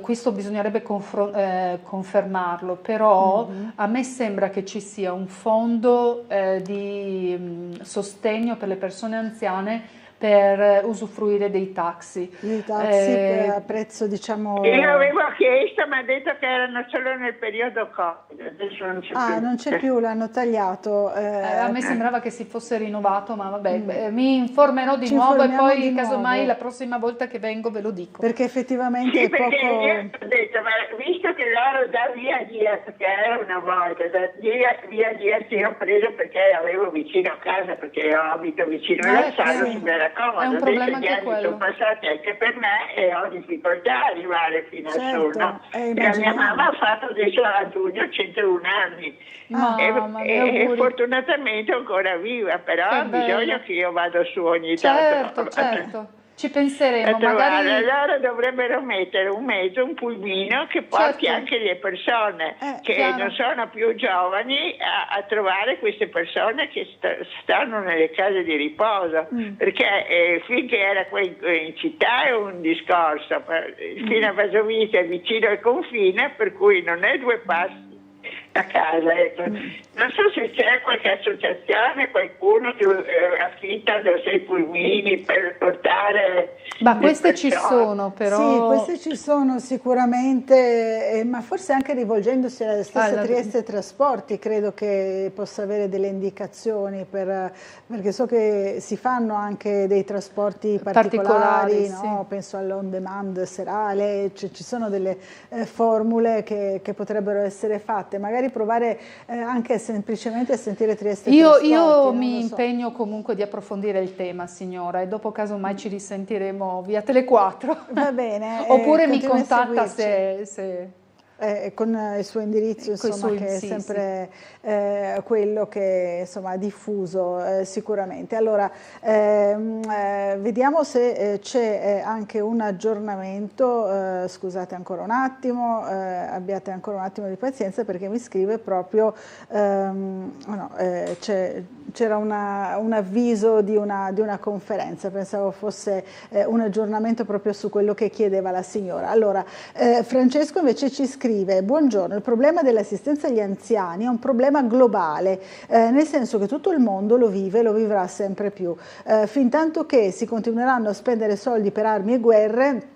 questo bisognerebbe confermarlo, però a me sembra che ci sia un fondo di sostegno per le persone anziane per usufruire dei taxi. I taxi a prezzo, diciamo... Io avevo chiesto, mi ha detto che erano solo nel periodo Covid, adesso non c'è più. non c'è più, l'hanno tagliato. A me sembrava che si fosse rinnovato, ma vabbè, mi informerò di Ci nuovo e informiamo poi di casomai nuovo. la prossima volta che vengo ve lo dico. Perché effettivamente Sì, è perché poco... io ho detto, ma visto che loro da via, perché era una volta, da via sì, ho preso perché avevo vicino a casa, perché io abito vicino alla sala, sì. mi era comodo. È un Adesso problema gli anche anni quello. sono passati anche per me e ho difficoltà a arrivare fino a Certo, su, no? E la mia immaginiamo. mamma ha fatto adesso a giugno 101 anni. Mamma, e auguri. fortunatamente è ancora viva, però Che ha bisogno bello. che io vado su ogni Certo, tanto. certo. Ci A penseremo, trovare. magari... Allora dovrebbero mettere un mezzo, un pulmino che porti Certo. anche le persone che chiaro. non sono più giovani a trovare queste persone che stanno nelle case di riposo, perché finché era qua in città è un discorso, fino a Basovizza è vicino al confine, per cui non è 2 passi a casa, ecco. Non so se c'è qualche associazione, qualcuno che affitta 6 pulmini per portare. Ma le queste ci persone. sono, però... Sì, queste ci sono sicuramente, ma forse anche rivolgendosi alla stessa Trieste Trasporti credo che possa avere delle indicazioni, perché so che si fanno anche dei trasporti particolari, no? sì. Penso all'on demand serale, ci sono delle formule che potrebbero essere fatte, magari provare anche semplicemente a sentire Trieste Trasporti. Io non mi lo so. impegno comunque di approfondire il tema, signora, e dopo casomai ci risentiremo via Tele4. Va bene. Oppure mi continui a contatta seguirci. se... con il suo indirizzo, insomma, che è sì, sempre quello che insomma, ha diffuso sicuramente. Allora, vediamo se c'è anche un aggiornamento, scusate ancora un attimo, abbiate ancora un attimo di pazienza perché mi scrive proprio, c'era un avviso di una conferenza, pensavo fosse un aggiornamento proprio su quello che chiedeva la signora. Allora, Francesco invece ci scrive: buongiorno, il problema dell'assistenza agli anziani è un problema globale, nel senso che tutto il mondo lo vive e lo vivrà sempre più. Fin tanto che si continueranno a spendere soldi per armi e guerre,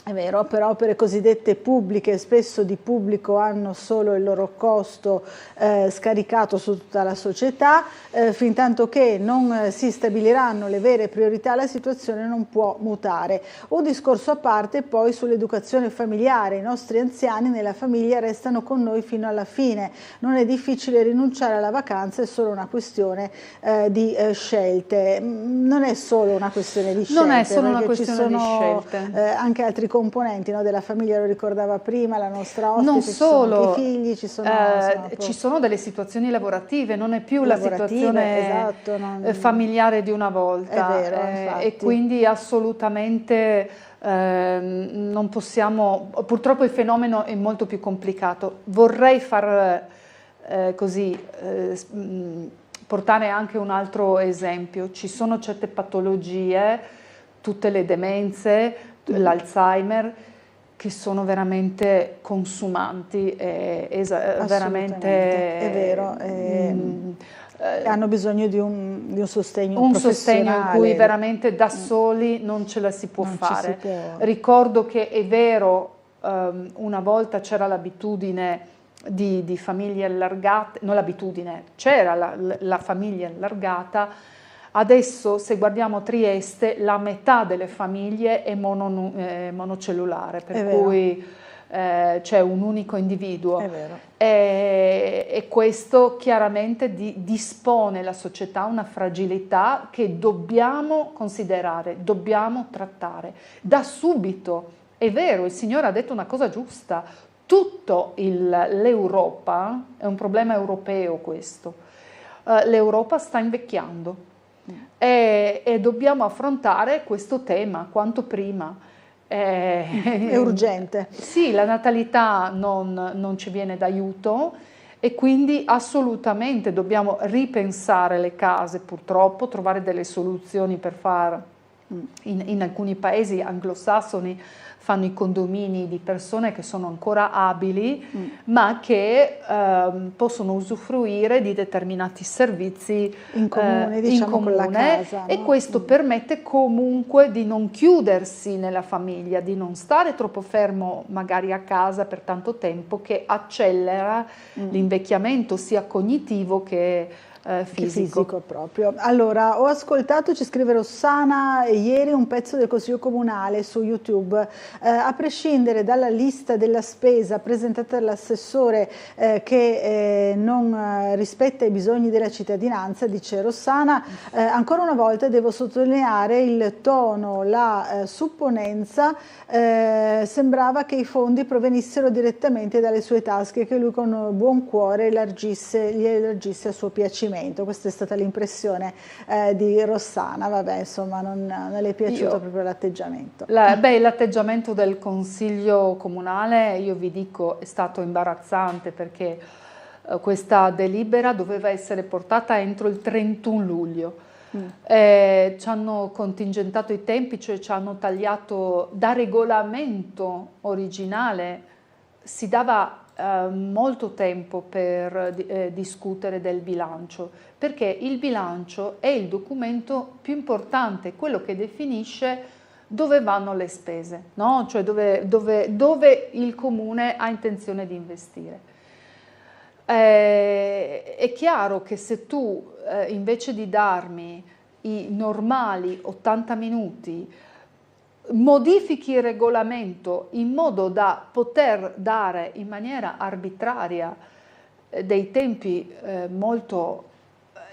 è vero, per opere cosiddette pubbliche, spesso di pubblico hanno solo il loro costo scaricato su tutta la società, fin tanto che non si stabiliranno le vere priorità la situazione non può mutare. Un discorso a parte poi sull'educazione familiare, i nostri anziani nella famiglia restano con noi fino alla fine, non è difficile rinunciare alla vacanza, è solo una questione di scelte. Non è solo una questione di scelte, Non è solo una perché questione ci sono di scelte. anche altri componenti, no, della famiglia, lo ricordava prima la nostra ospite, Non ci sono solo, anche i figli, ci sono delle situazioni lavorative, non è più Lavorative, la situazione esatto, familiare di una volta, È vero, infatti. e quindi assolutamente non possiamo, purtroppo il fenomeno è molto più complicato. Vorrei far portare anche un altro esempio. Ci sono certe patologie, tutte le demenze, l'Alzheimer, che sono veramente consumanti, veramente... è vero, hanno bisogno di un sostegno un professionale. sostegno in cui veramente da soli non ce la si può Non ci fare. si può. Ricordo che è vero, una volta c'era l'abitudine di famiglie allargate, non l'abitudine, c'era la famiglia allargata. Adesso, se guardiamo Trieste, la metà delle famiglie è monocellulare, per cui c'è un unico individuo. È vero. E questo chiaramente dispone la società a una fragilità che dobbiamo considerare, dobbiamo trattare da subito. È vero, il Signore ha detto una cosa giusta, l'Europa, è un problema europeo questo, l'Europa sta invecchiando e dobbiamo affrontare questo tema quanto prima. È urgente. Sì, la natalità non ci viene d'aiuto e quindi assolutamente dobbiamo ripensare le case, purtroppo, trovare delle soluzioni per far, in alcuni paesi anglosassoni fanno i condomini di persone che sono ancora abili, ma che possono usufruire di determinati servizi in comune, diciamo, in comune, con la casa, e no? questo permette comunque di non chiudersi nella famiglia, di non stare troppo fermo magari a casa per tanto tempo, che accelera l'invecchiamento sia cognitivo che fisico proprio. Allora, ho ascoltato, ci scrive Rossana, ieri un pezzo del Consiglio Comunale su YouTube, a prescindere dalla lista della spesa presentata dall'assessore che non rispetta i bisogni della cittadinanza, dice Rossana, ancora una volta devo sottolineare il tono, la supponenza, sembrava che i fondi provenissero direttamente dalle sue tasche, che lui con buon cuore gli elargisse a suo piacimento. Questa è stata l'impressione di Rossana. Vabbè, insomma, non le è piaciuto proprio l'atteggiamento. L'atteggiamento del Consiglio Comunale, io vi dico, è stato imbarazzante, perché questa delibera doveva essere portata entro il 31 luglio. Ci hanno contingentato i tempi, cioè ci hanno tagliato da regolamento originale, si dava molto tempo per discutere del bilancio, perché il bilancio è il documento più importante, quello che definisce dove vanno le spese, no? Cioè dove il comune ha intenzione di investire. È chiaro che se tu invece di darmi i normali 80 minuti modifichi il regolamento in modo da poter dare in maniera arbitraria dei tempi molto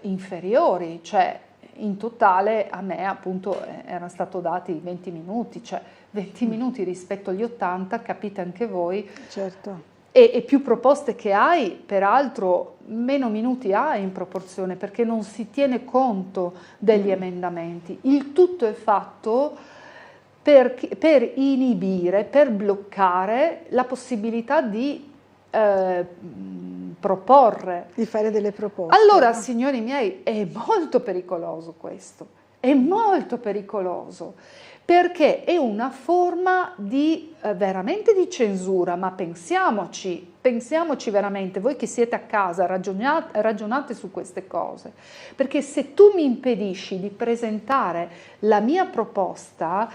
inferiori, cioè in totale a me appunto erano stati dati 20 minuti, cioè 20 minuti rispetto agli 80, capite anche voi. Certo. E più proposte che hai, peraltro meno minuti hai in proporzione, perché non si tiene conto degli emendamenti. Il tutto è fatto per inibire, per bloccare la possibilità di proporre. Di fare delle proposte. Allora, no? Signori miei, è molto pericoloso questo, è molto pericoloso, perché è una forma di veramente di censura, ma pensiamoci veramente, voi che siete a casa, ragionate su queste cose, perché se tu mi impedisci di presentare la mia proposta,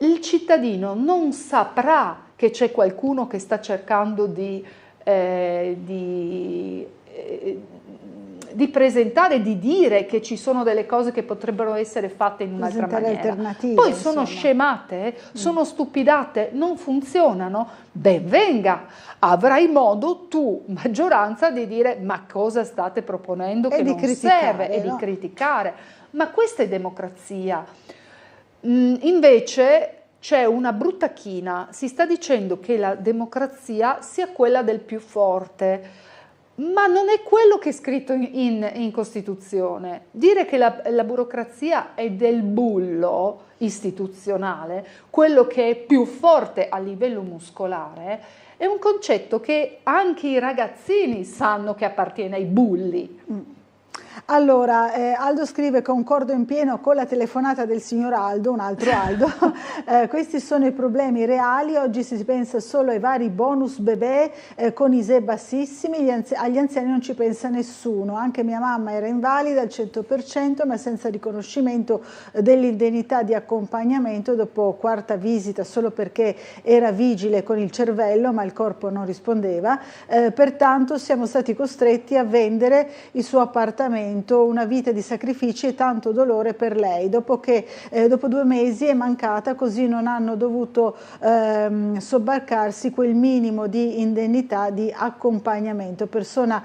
il cittadino non saprà che c'è qualcuno che sta cercando di presentare, di dire che ci sono delle cose che potrebbero essere fatte in un'altra maniera. Poi sono scemate, sono stupidate, non funzionano. Ben venga, avrai modo tu, maggioranza, di dire ma cosa state proponendo che non serve, e di criticare. Ma questa è democrazia. Invece c'è una brutta china, si sta dicendo che la democrazia sia quella del più forte, ma non è quello che è scritto in Costituzione. Dire che la burocrazia è del bullo istituzionale, quello che è più forte a livello muscolare, è un concetto che anche i ragazzini sanno che appartiene ai bulli. Allora, Aldo scrive: concordo in pieno con la telefonata del signor Aldo, un altro Aldo. Questi sono i problemi reali, oggi si pensa solo ai vari bonus bebè con ISEE bassissimi, agli anziani non ci pensa nessuno, anche mia mamma era invalida al 100% ma senza riconoscimento dell'indennità di accompagnamento dopo quarta visita solo perché era vigile con il cervello ma il corpo non rispondeva, pertanto siamo stati costretti a vendere il suo appartamento accompagnamento, una vita di sacrifici e tanto dolore per lei, dopo 2 mesi è mancata, così non hanno dovuto sobbarcarsi quel minimo di indennità di accompagnamento, persona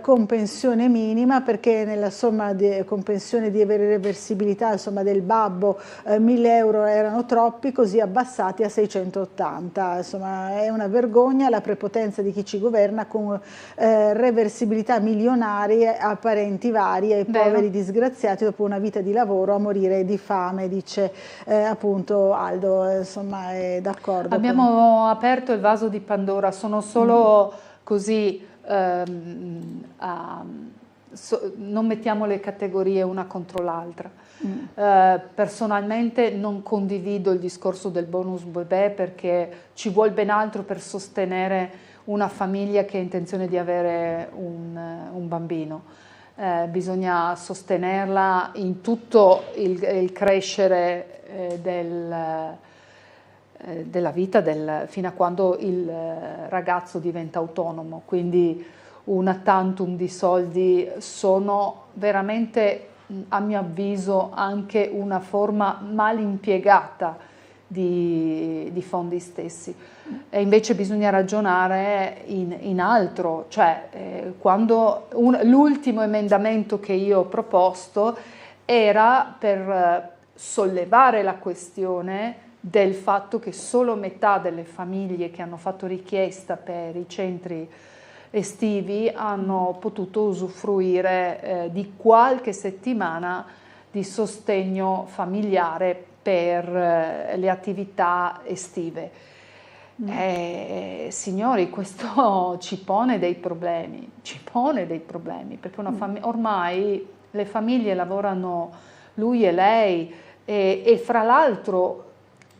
con pensione minima, perché nella somma con pensione di reversibilità, insomma, del babbo, 1.000 euro erano troppi, così abbassati a 680. Insomma, è una vergogna la prepotenza di chi ci governa, con reversibilità milionarie a parenti vari, ai poveri disgraziati dopo una vita di lavoro a morire di fame, dice appunto Aldo. Insomma, è d'accordo. Abbiamo aperto il vaso di Pandora, sono solo così, non mettiamo le categorie una contro l'altra. Personalmente non condivido il discorso del bonus bebè, perché ci vuole ben altro per sostenere una famiglia che ha intenzione di avere un bambino. Bisogna sostenerla in tutto il crescere della vita, fino a quando il ragazzo diventa autonomo. Quindi una tantum di soldi sono veramente, a mio avviso, anche una forma mal impiegata di fondi stessi. E invece bisogna ragionare in altro, cioè l'ultimo emendamento che io ho proposto era per sollevare la questione del fatto che solo metà delle famiglie che hanno fatto richiesta per i centri estivi hanno potuto usufruire di qualche settimana di sostegno familiare per le attività estive. Signori, questo ci pone dei problemi, perché ormai le famiglie lavorano lui e lei, e fra l'altro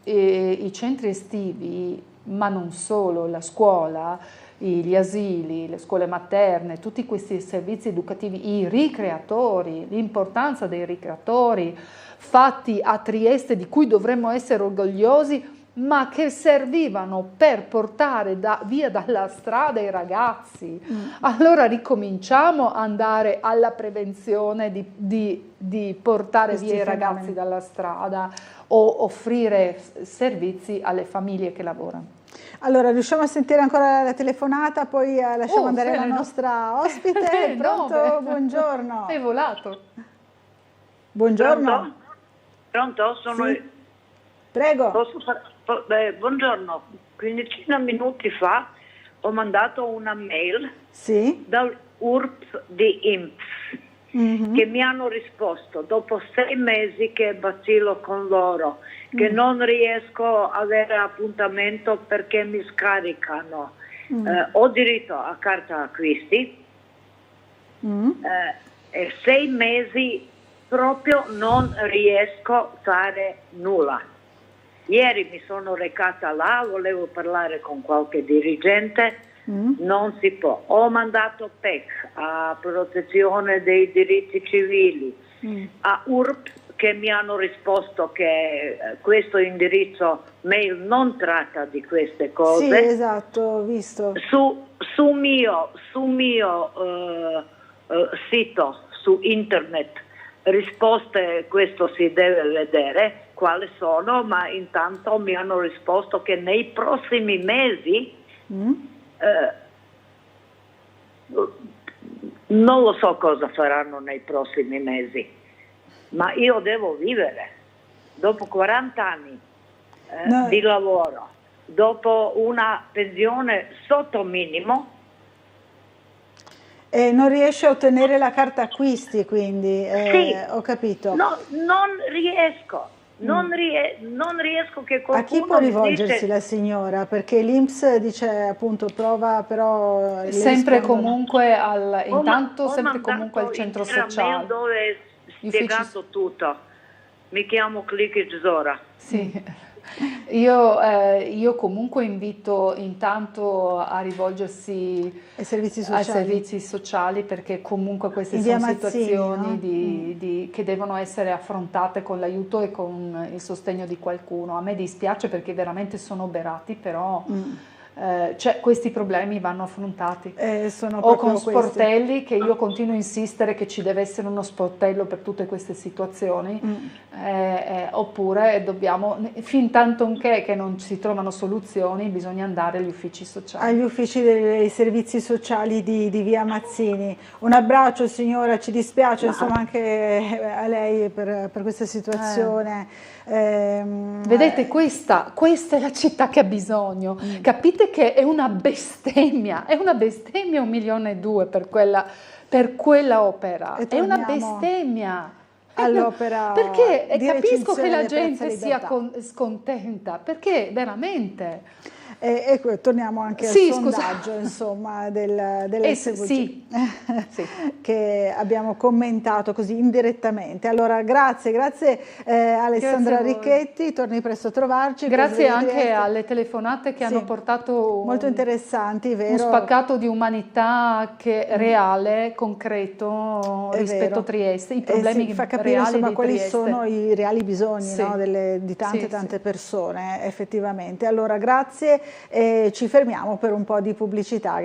i centri estivi, ma non solo, la scuola, gli asili, le scuole materne, tutti questi servizi educativi, i ricreatori, l'importanza dei ricreatori fatti a Trieste, di cui dovremmo essere orgogliosi, ma che servivano per portare via dalla strada i ragazzi. Allora ricominciamo ad andare alla prevenzione di portare via i ragazzi dalla strada, o offrire servizi alle famiglie che lavorano. Allora, riusciamo a sentire ancora la telefonata, poi lasciamo andare la nostra ospite. Pronto? Buongiorno. È volato. Buongiorno. Pronto? Sono... Sì. Prego. Buongiorno. 15 minuti fa ho mandato una mail dall'URP di INPS, che mi hanno risposto dopo 6 mesi che vacillo con loro, che non riesco a avere appuntamento perché mi scaricano. Ho diritto a carta acquisti, e 6 mesi proprio non riesco a fare nulla. Ieri mi sono recata là, volevo parlare con qualche dirigente, non si può. Ho mandato PEC, a protezione dei diritti civili, a URP, che mi hanno risposto che questo indirizzo mail non tratta di queste cose. Sì, esatto, ho visto. Su mio sito, su internet, risposte, questo si deve vedere quali sono, ma intanto mi hanno risposto che nei prossimi mesi non lo so cosa faranno nei prossimi mesi, ma io devo vivere dopo 40 anni di lavoro, dopo una pensione sotto minimo. Non riesce a ottenere la carta acquisti, quindi sì, ho capito. No, non riesco. Non riesco che qualcuno. A chi può rivolgersi dice... la signora? Perché l'INPS dice appunto prova, però sempre comunque comunque al centro sociale. Dove è spiegato tutto. Mi chiamo Klikic Zora. Sì. Io comunque invito intanto a rivolgersi ai servizi sociali, perché comunque queste sono situazioni che devono essere affrontate con l'aiuto e con il sostegno di qualcuno. A me dispiace perché veramente sono oberati, però cioè, questi problemi vanno affrontati. Sono o con proprio sportelli, che io continuo a insistere che ci deve essere uno sportello per tutte queste situazioni, oppure dobbiamo, fin tanto che non si trovano soluzioni, bisogna andare agli uffici sociali. Agli uffici dei servizi sociali di via Mazzini. Un abbraccio signora, ci dispiace insomma anche a lei per questa situazione. Vedete, questa è la città che ha bisogno. Capite che è una bestemmia 1,2 milioni per quella opera, è una bestemmia. All'opera, perché capisco che la gente sia scontenta, perché veramente. Ecco, torniamo anche al sondaggio insomma, dell'SVG che abbiamo commentato così indirettamente. Allora grazie Alessandra Ricchetti, torni presto a trovarci. Grazie anche alle telefonate che hanno portato molto interessanti, vero? Un spaccato di umanità reale, concreto rispetto a Trieste, i problemi fa capire reali insomma di quali Trieste. sono i reali bisogni no, di tante persone effettivamente. Allora grazie. Ci fermiamo per un po' di pubblicità.